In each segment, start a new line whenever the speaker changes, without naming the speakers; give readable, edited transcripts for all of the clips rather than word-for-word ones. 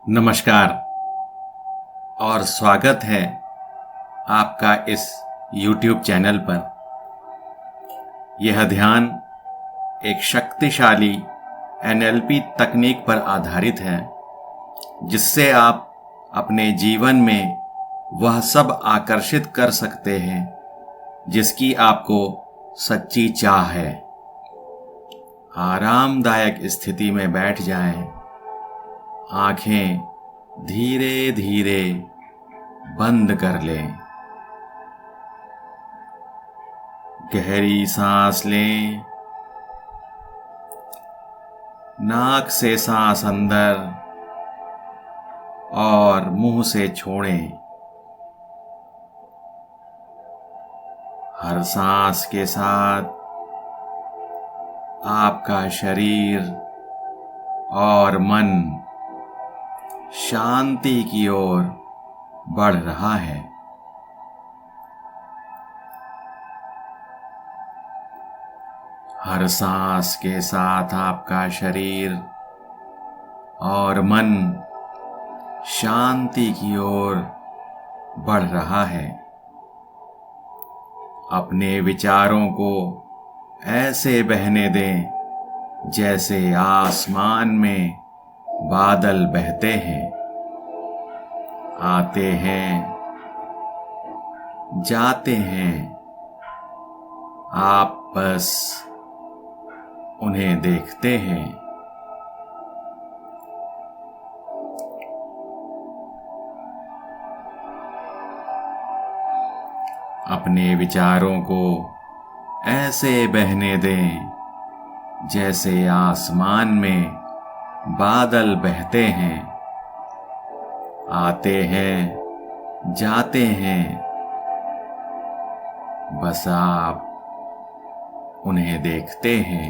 नमस्कार और स्वागत है आपका इस YouTube चैनल पर। यह ध्यान एक शक्तिशाली NLP तकनीक पर आधारित है जिससे आप अपने जीवन में वह सब आकर्षित कर सकते हैं जिसकी आपको सच्ची चाह है। आरामदायक स्थिति में बैठ जाएं, आंखें धीरे धीरे बंद कर लें, गहरी सांस लें, नाक से सांस अंदर और मुंह से छोड़ें। हर सांस के साथ आपका शरीर और मन शांति की ओर बढ़ रहा है। हर सांस के साथ आपका शरीर और मन शांति की ओर बढ़ रहा है। अपने विचारों को ऐसे बहने दें जैसे आसमान में बादल बहते हैं, आते हैं, जाते हैं, आप बस उन्हें देखते हैं। अपने विचारों को ऐसे बहने दें जैसे आसमान में बादल बहते हैं, आते हैं, जाते हैं, बस आप उन्हें देखते हैं।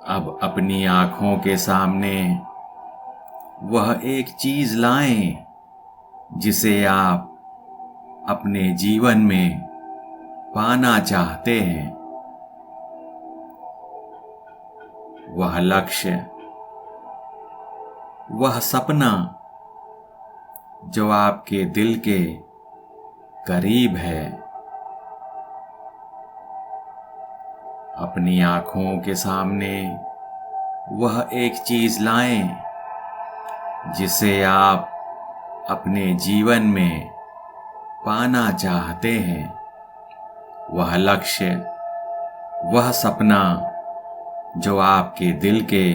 अब अपनी आंखों के सामने वह एक चीज लाएं जिसे आप अपने जीवन में पाना चाहते हैं। वह लक्ष्य, वह सपना जो आपके दिल के करीब है। अपनी आंखों के सामने वह एक चीज लाएं जिसे आप अपने जीवन में पाना चाहते हैं। वह लक्ष्य, वह सपना जो आपके दिल के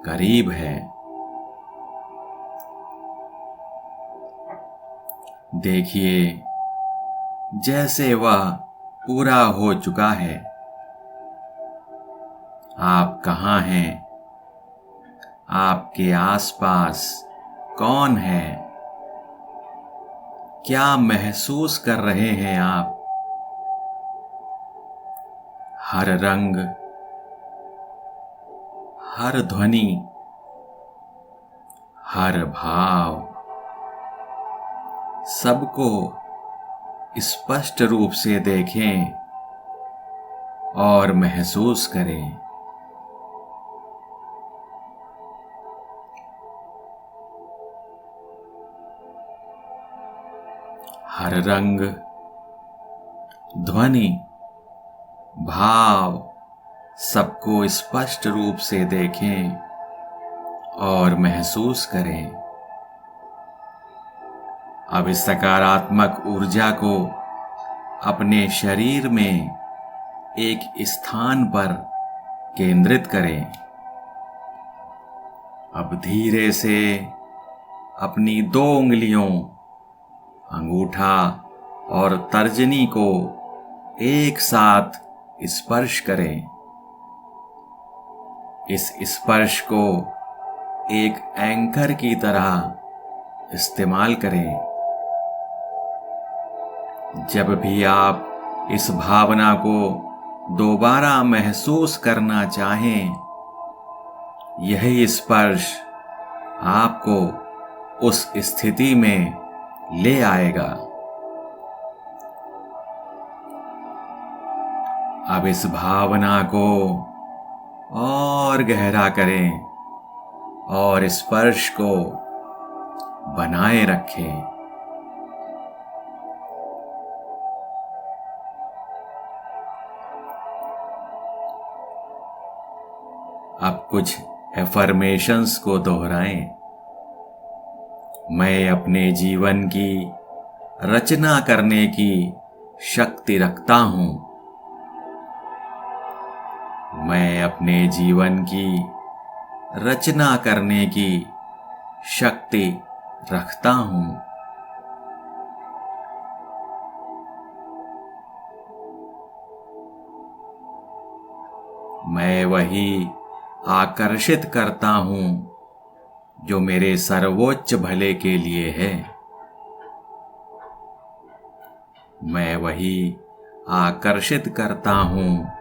करीब है। देखिए जैसे वह पूरा हो चुका है। आप कहाँ हैं? आपके आसपास कौन है? क्या महसूस कर रहे हैं आप? हर रंग, हर ध्वनि, हर भाव सबको स्पष्ट रूप से देखें और महसूस करें। हर रंग, ध्वनि, भाव सबको स्पष्ट रूप से देखें और महसूस करें। अब इस सकारात्मक ऊर्जा को अपने शरीर में एक स्थान पर केंद्रित करें। अब धीरे से अपनी 2 उंगलियों, अंगूठा और तर्जनी को एक साथ स्पर्श करें। इस स्पर्श को एक एंकर की तरह इस्तेमाल करें। जब भी आप इस भावना को दोबारा महसूस करना चाहें, यही स्पर्श आपको उस स्थिति में ले आएगा। अब इस भावना को और गहरा करें और स्पर्श को बनाए रखें। अब कुछ एफर्मेशंस को दोहराएं। मैं अपने जीवन की रचना करने की शक्ति रखता हूं। मैं अपने जीवन की रचना करने की शक्ति रखता हूं। मैं वही आकर्षित करता हूं जो मेरे सर्वोच्च भले के लिए है। मैं वही आकर्षित करता हूं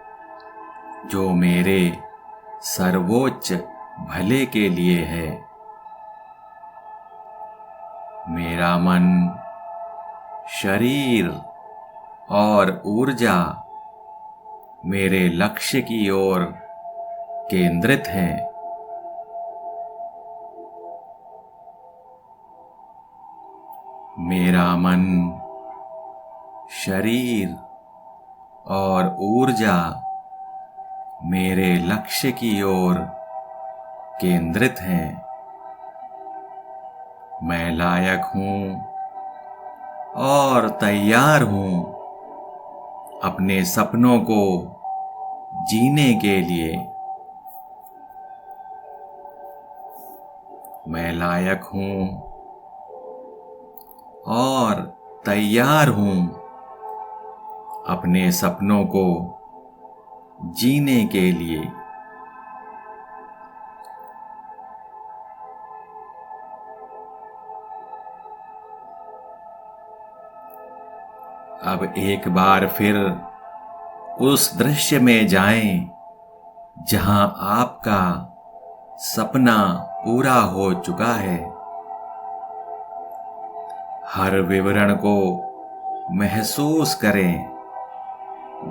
जो मेरे सर्वोच्च भले के लिए है। मेरा मन, शरीर और ऊर्जा मेरे लक्ष्य की ओर केंद्रित हैं। मेरा मन, शरीर और ऊर्जा मेरे लक्ष्य की ओर केंद्रित हैं। मैं लायक हूं और तैयार हूं अपने सपनों को जीने के लिए। मैं लायक हूं और तैयार हूं अपने सपनों को जीने के लिए। अब एक बार फिर उस दृश्य में जाएं जहां आपका सपना पूरा हो चुका है। हर विवरण को महसूस करें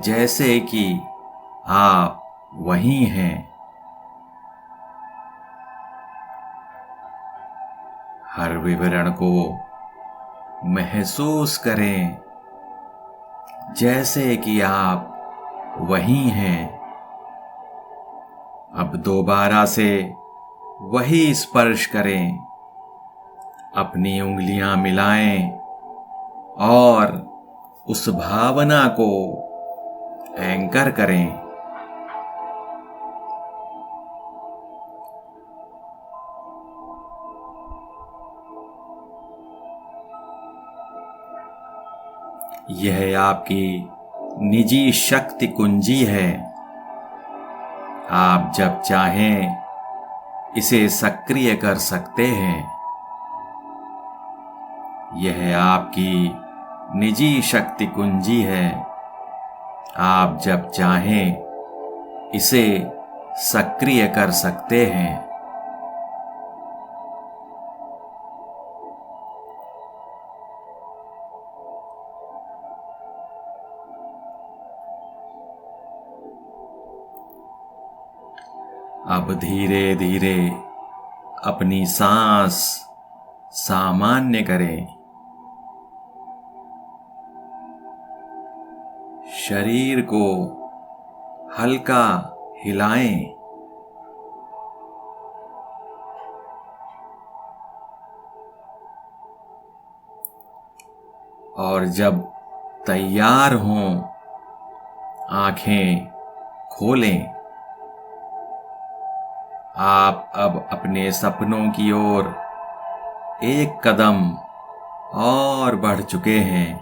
जैसे कि आप वहीं हैं। हर विवरण को महसूस करें जैसे कि आप वहीं हैं। अब दोबारा से वही स्पर्श करें, अपनी उंगलियां मिलाएं और उस भावना को एंकर करें। यह आपकी निजी शक्ति कुंजी है। आप जब चाहें इसे सक्रिय कर सकते हैं। यह आपकी निजी शक्ति कुंजी है। आप जब चाहें इसे सक्रिय कर सकते हैं। अब धीरे धीरे अपनी सांस सामान्य करें। शरीर को हल्का हिलाएं। और जब तैयार हों, आंखें खोलें। आप अब अपने सपनों की ओर एक कदम और बढ़ चुके हैं।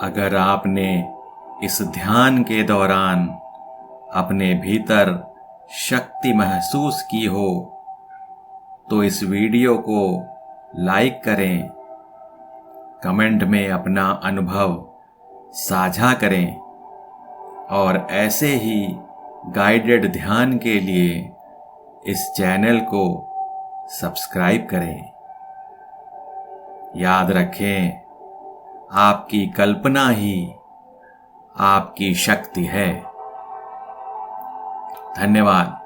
अगर आपने इस ध्यान के दौरान अपने भीतर शक्ति महसूस की हो तो इस वीडियो को लाइक करें, कमेंट में अपना अनुभव साझा करें और ऐसे ही गाइडेड ध्यान के लिए इस चैनल को सब्सक्राइब करें। याद रखें, आपकी कल्पना ही आपकी शक्ति है। धन्यवाद।